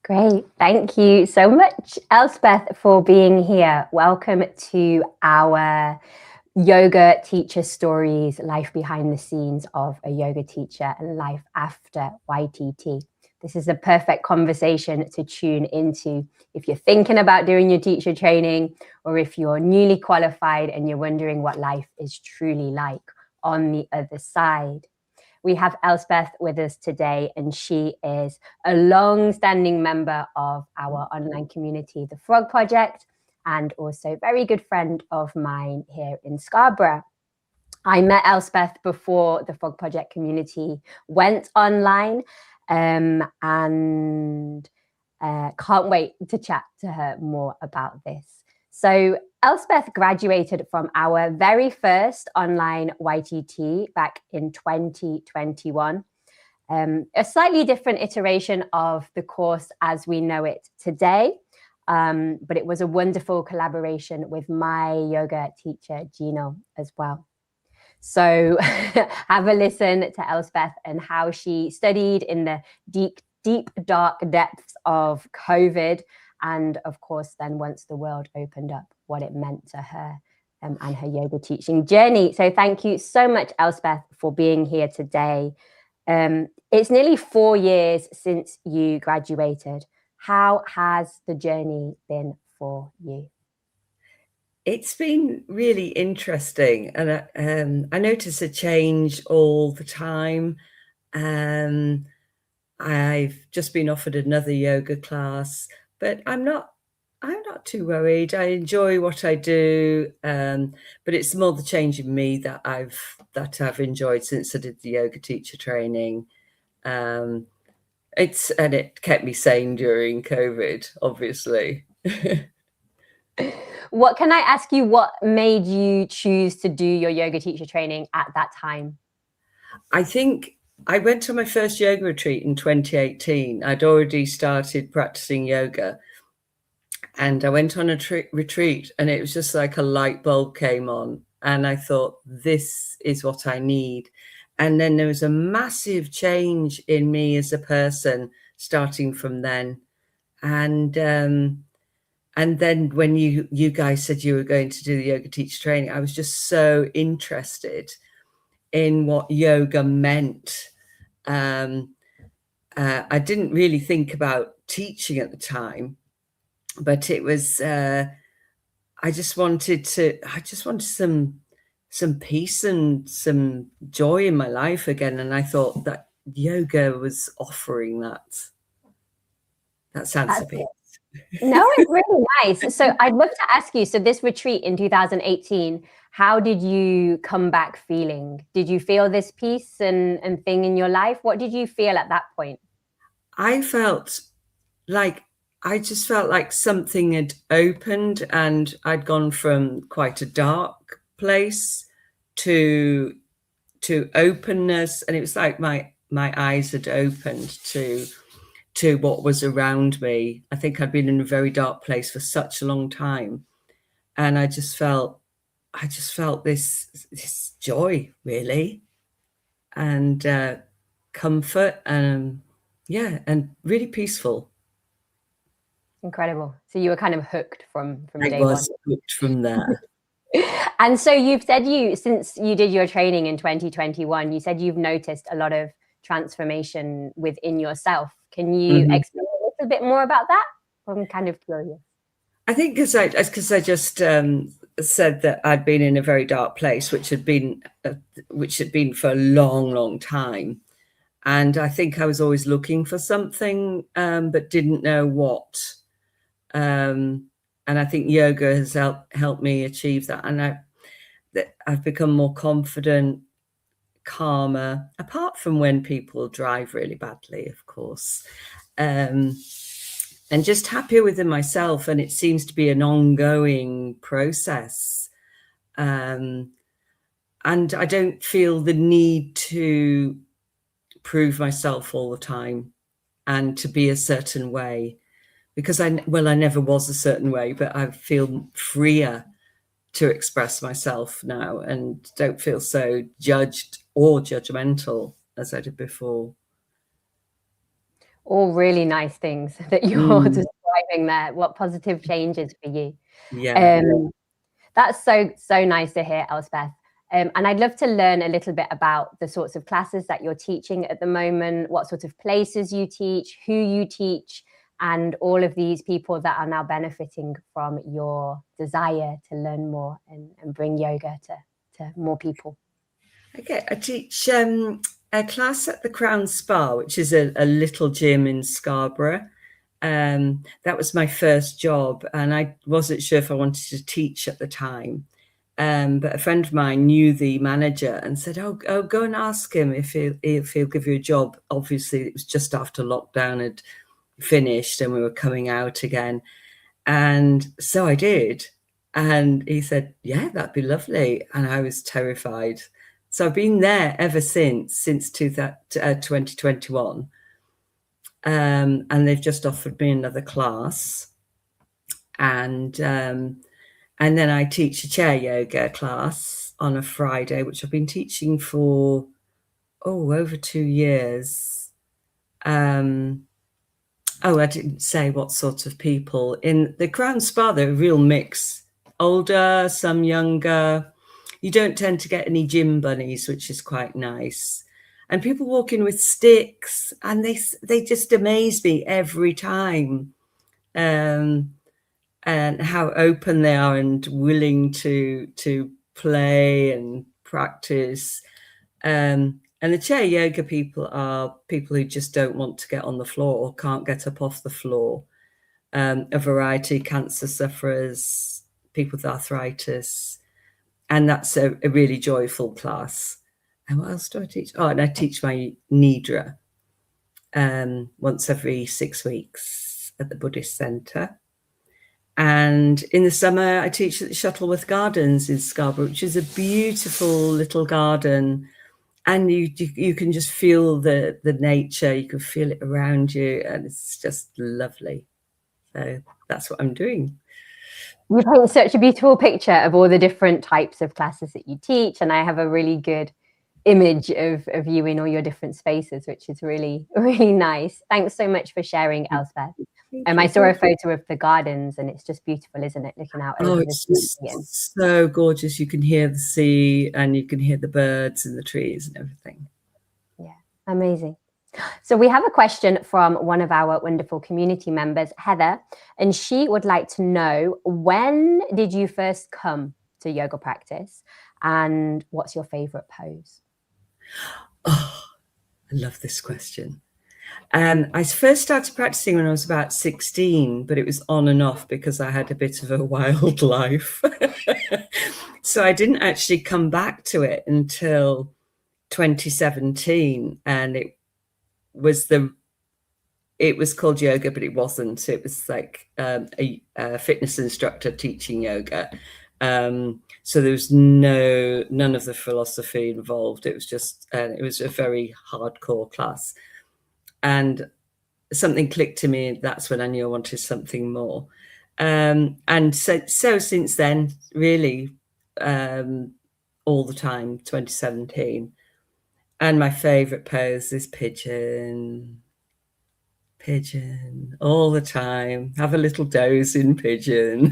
Great. Thank you so much, Elspeth, for being here. Welcome to our Yoga Teacher Stories, life behind the scenes of a yoga teacher and life after YTT. This is a perfect conversation to tune into if you're thinking about doing your teacher training, or if you're newly qualified and you're wondering what life is truly like on the other side. We have Elspeth with us today, and she is a long-standing member of our online community, the Frog Project, and also a very good friend of mine here in Scarborough. I met Elspeth before the Frog Project community went online, and can't wait to chat to her more about this. So Elspeth graduated from our very first online YTT back in 2021. A slightly different iteration of the course as we know it today, but it was a wonderful collaboration with my yoga teacher, Gino, as well. So have a listen to Elspeth and how she studied in the deep, dark depths of COVID. And of course, then once the world opened up, what it meant to her and her yoga teaching journey. So thank you so much, Elspeth, for being here today. It's nearly 4 years since you graduated. How has the journey been for you? It's been really interesting, and I notice a change all the time. I've just been offered another yoga class, but I'm not too worried. I enjoy what I do, but it's more the change in me that I've enjoyed since I did the yoga teacher training. It kept me sane during COVID, obviously. What can I ask you, what made you choose to do your yoga teacher training at that time? I think I went to my first yoga retreat in 2018. I'd already started practicing yoga, and I went on a retreat, and it was just like a light bulb came on, and I thought, this is what I need. And then there was a massive change in me as a person starting from then. And then when you guys said you were going to do the yoga teacher training, I was just so interested in what yoga meant. I didn't really think about teaching at the time, but it was, I just wanted some peace and some joy in my life again. And I thought that yoga was offering that. That sounds a bit. No, it's really nice. So I'd love to ask you, so this retreat in 2018, how did you come back feeling? Did you feel this peace and thing in your life? What did you feel at that point? I just felt like something had opened, and I'd gone from quite a dark place to openness, and it was like my eyes had opened to what was around me. I think I'd been in a very dark place for such a long time, and I just felt this joy, really, and comfort, and really peaceful. Incredible. So you were kind of hooked from day one. I was hooked from there. And so you've said since you did your training in 2021, you said you've noticed a lot of transformation within yourself. Can you explain a little bit more about that? I'm kind of curious. I think because I just said that I'd been in a very dark place, which had been for a long, long time. And I think I was always looking for something, but didn't know what. And I think yoga has helped me achieve that. And I've become more confident, calmer, apart from when people drive really badly, of course, and just happier within myself. And it seems to be an ongoing process. And I don't feel the need to prove myself all the time and to be a certain way, because I never was a certain way, but I feel freer to express myself now and don't feel so judged or judgmental as I did before. All really nice things that you're describing there. What positive changes for you. Yeah. That's so nice to hear, Elspeth. And I'd love to learn a little bit about the sorts of classes that you're teaching at the moment, what sort of places you teach, who you teach, and all of these people that are now benefiting from your desire to learn more and bring yoga to more people. Okay, I teach a class at the Crown Spa, which is a little gym in Scarborough. That was my first job, and I wasn't sure if I wanted to teach at the time. But a friend of mine knew the manager and said, "Oh, go and ask him if he'll give you a job." Obviously, it was just after lockdown had finished and we were coming out again, and so I did. And he said, "Yeah, that'd be lovely," and I was terrified. So I've been there ever since 2021. And they've just offered me another class. And then I teach a chair yoga class on a Friday, which I've been teaching for, over 2 years. I didn't say what sort of people. In the Crown Spa, they're a real mix. Older, some younger. You don't tend to get any gym bunnies, which is quite nice. And people walk in with sticks, and they just amaze me every time. And how open they are and willing to play and practice. And the chair yoga people are people who just don't want to get on the floor or can't get up off the floor. A variety, cancer sufferers, people with arthritis. And that's a really joyful class. And what else do I teach? Oh, and I teach my Nidra once every 6 weeks at the Buddhist Centre. And in the summer, I teach at the Shuttleworth Gardens in Scarborough, which is a beautiful little garden. And you can just feel the nature, you can feel it around you, and it's just lovely. So that's what I'm doing. You paint such a beautiful picture of all the different types of classes that you teach, and I have a really good image of you in all your different spaces, which is really, really nice. Thanks so much for sharing, Elspeth. I saw a photo of the gardens, and it's just beautiful, isn't it? Looking out over the sea. It's so gorgeous. You can hear the sea, and you can hear the birds and the trees and everything. Yeah, amazing. So we have a question from one of our wonderful community members, Heather, and she would like to know, when did you first come to yoga practice, and what's your favorite pose? Oh, I love this question. I first started practicing when I was about 16, but it was on and off because I had a bit of a wild life. So I didn't actually come back to it until 2017, and it was called yoga, but it wasn't. It was like a fitness instructor teaching yoga. So there was none of the philosophy involved. It was just it was a very hardcore class, and something clicked to me. That's when I knew I wanted something more. And so since then, really, all the time, 2017. And my favorite pose is pigeon. Pigeon all the time. Have a little doze in pigeon.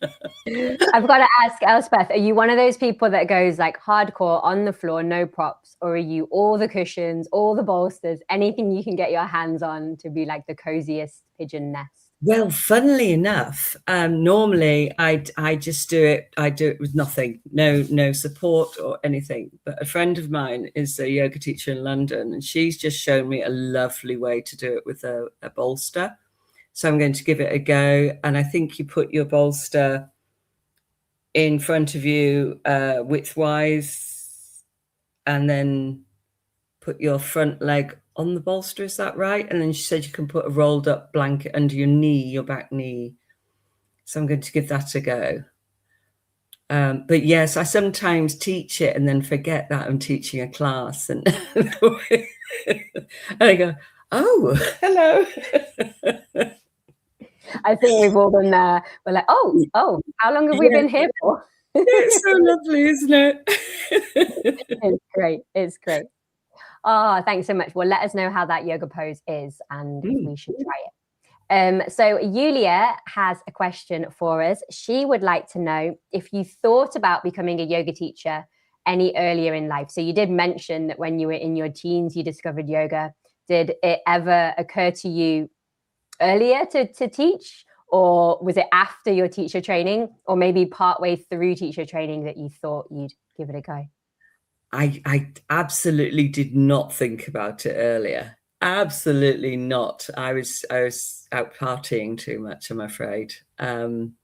I've got to ask, Elspeth, are you one of those people that goes like hardcore on the floor, no props, or are you all the cushions, all the bolsters, anything you can get your hands on to be like the coziest pigeon nest? Well, funnily enough, normally I just do it. I do it with nothing, no support or anything. But a friend of mine is a yoga teacher in London, and she's just shown me a lovely way to do it with a bolster. So I'm going to give it a go. And I think you put your bolster in front of you widthwise, and then put your front leg on the bolster. Is that right? And then she said you can put a rolled up blanket under your knee, your back knee. So I'm going to give that a go. But yes, I sometimes teach it and then forget that I'm teaching a class, and I go, oh, hello. I think we've all been there. We're like, oh, how long have we been here for? It's so lovely, isn't it? It's great. It's great. Oh, thanks so much. Well, let us know how that yoga pose is and if we should try it. So Yulia has a question for us. She would like to know if you thought about becoming a yoga teacher any earlier in life. So you did mention that when you were in your teens, you discovered yoga. Did it ever occur to you earlier to teach? Or was it after your teacher training, or maybe partway through teacher training that you thought you'd give it a go? I absolutely did not think about it earlier. Absolutely not. I was out partying too much, I'm afraid. And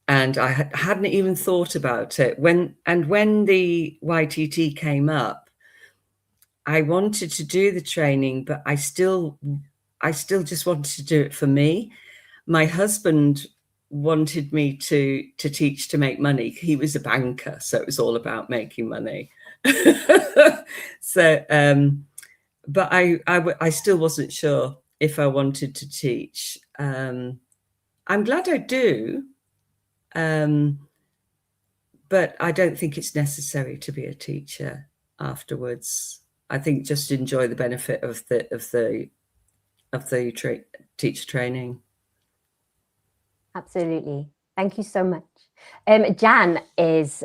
I hadn't even thought about it. When the YTT came up, I wanted to do the training, but I still just wanted to do it for me. My husband wanted me to teach to make money. He was a banker, so it was all about making money. So, but I still wasn't sure if I wanted to teach. I'm glad I do, but I don't think it's necessary to be a teacher afterwards. I think just enjoy the benefit of the teacher training. Absolutely. Thank you so much. Jan is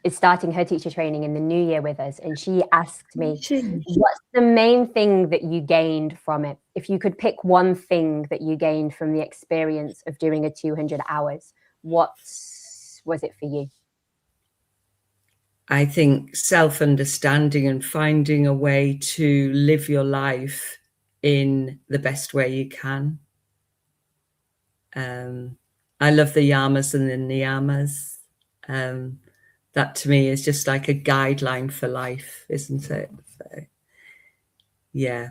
starting her teacher training in the new year with us, and she asked me, what's the main thing that you gained from it? If you could pick one thing that you gained from the experience of doing a 200 hours, what was it for you? I think self-understanding and finding a way to live your life in the best way you can. I love the yamas and the niyamas. That to me is just like a guideline for life, isn't it? So, yeah.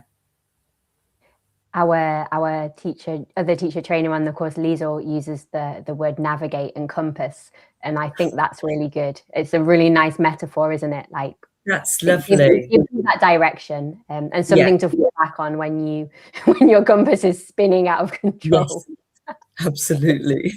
Our other teacher trainer on the course, Liesel, uses the word navigate and compass, and I think that's really good. It's a really nice metaphor, isn't it? Like, that's lovely. It gives you that direction and something to fall back on when your compass is spinning out of control. Yes. Absolutely.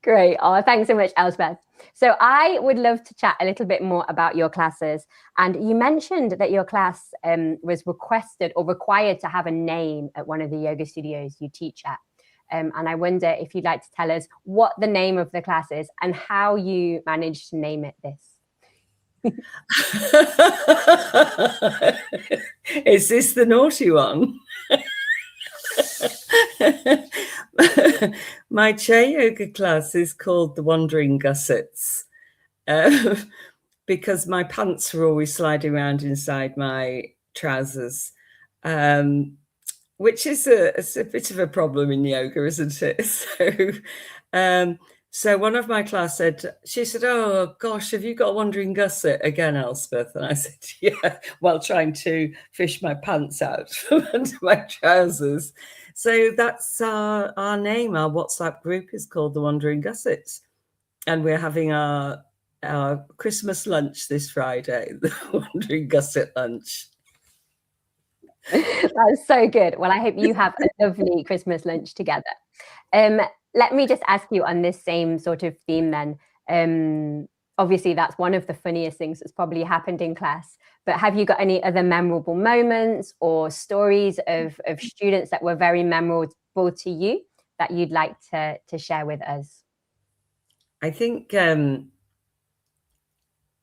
Great. Oh, thanks so much, Elspeth. So I would love to chat a little bit more about your classes. And you mentioned that your class was requested or required to have a name at one of the yoga studios you teach at. And I wonder if you'd like to tell us what the name of the class is and how you managed to name it this. Is this the naughty one? My chair yoga class is called the Wandering Gussets, because my pants were always sliding around inside my trousers, which is a bit of a problem in yoga, isn't it? So one of my class she said, oh gosh, have you got a wandering gusset again, Elspeth? And I said, yeah, while trying to fish my pants out from under my trousers. So that's our name. Our WhatsApp group is called the Wandering Gussets. And we're having our Christmas lunch this Friday, the Wandering Gusset lunch. That's so good. Well, I hope you have a lovely Christmas lunch together. Let me just ask you on this same sort of theme then. Obviously, that's one of the funniest things that's probably happened in class. But have you got any other memorable moments or stories of students that were very memorable to you that you'd like to share with us? I think,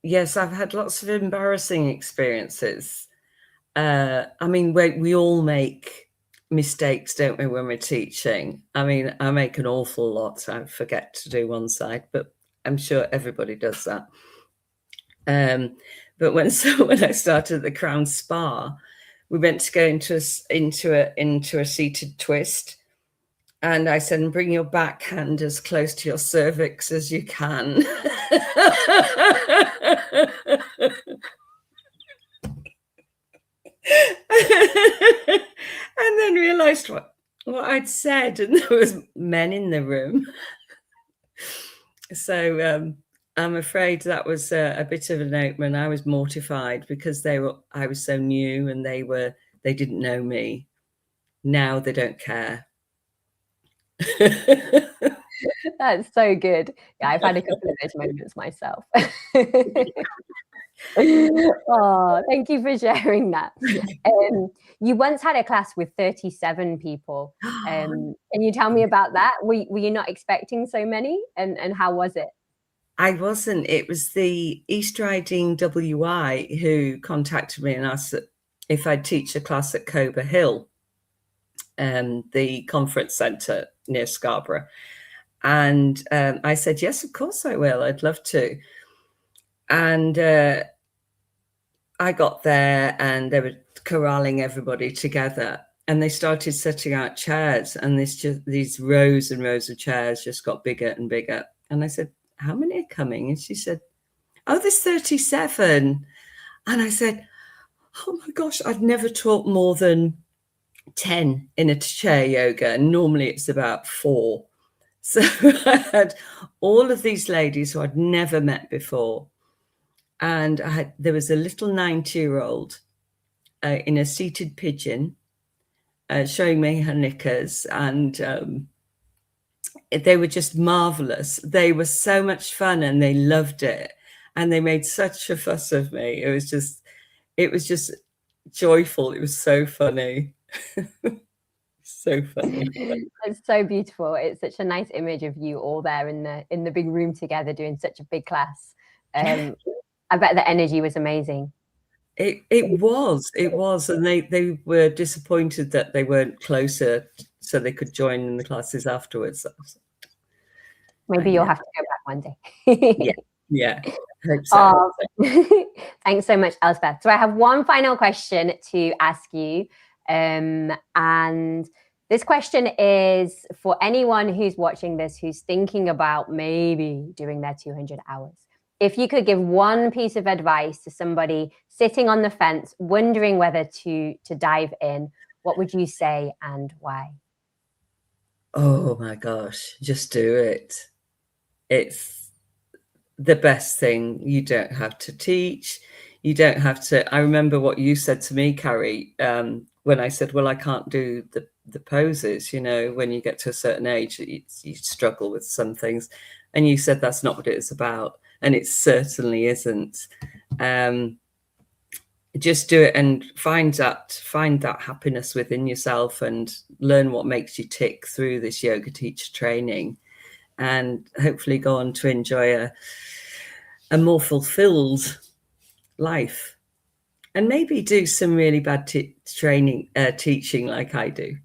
yes, I've had lots of embarrassing experiences. I mean, we all make mistakes, don't we, when we're teaching? I mean, I make an awful lot. I forget to do one side, but I'm sure everybody does that. But when I started the Crown Spa, we meant to go into a seated twist, and I said, bring your backhand as close to your cervix as you can. And then realized what I'd said, and there was men in the room. So I'm afraid that was a bit of an opener. I was mortified because I was so new and they didn't know me. Now they don't care. That's so good. Yeah, I've had a couple of those moments myself. Oh, thank you for sharing that. You once had a class with 37 people. Can you tell me about that? Were you not expecting so many? And how was it? I wasn't. It was the East Riding WI who contacted me and asked if I'd teach a class at Cober Hill, the conference centre near Scarborough. And I said, yes, of course I will. I'd love to. And I got there and they were corralling everybody together. And they started setting out chairs, and these rows and rows of chairs just got bigger and bigger. And I said, how many are coming? And she said, oh, there's 37. And I said, oh my gosh, I've never taught more than 10 in a chair yoga. And normally it's about 4. So I had all of these ladies who I'd never met before. And there was a little 90-year-old in a seated pigeon showing me her knickers, and they were just marvelous. They were so much fun and they loved it, and they made such a fuss of me. It was just joyful. It was so funny. So funny. It's so beautiful. It's such a nice image of you all there in the big room together doing such a big class. I bet the energy was amazing. It was, and they were disappointed that they weren't closer so they could join in the classes afterwards. Maybe you'll have to go back one day. Yeah. Hope so. Thanks so much, Elspeth. So I have one final question to ask you, and this question is for anyone who's watching this, who's thinking about maybe doing their 200 hours. If you could give one piece of advice to somebody sitting on the fence, wondering whether to dive in, what would you say and why? Oh my gosh, just do it. It's the best thing. You don't have to teach. You don't have to. I remember what you said to me, Carrie, when I said, well, I can't do the poses, when you get to a certain age, you struggle with some things. And you said that's not what it's about. And it certainly isn't. Just do it and find that happiness within yourself and learn what makes you tick through this yoga teacher training, and hopefully go on to enjoy a more fulfilled life, and maybe do some really bad teaching like I do.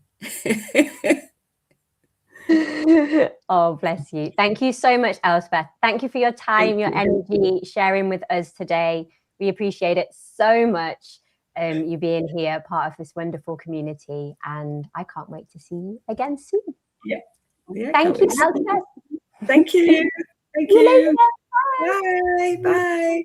Oh, bless you. Thank you so much, Elspeth. Thank you for your time, your energy, sharing with us today. We appreciate it so much, you being here, part of this wonderful community, and I can't wait to see you again soon. Yeah. Thank you, Elspeth. Thank you. Thank you. See you later. Bye. Bye.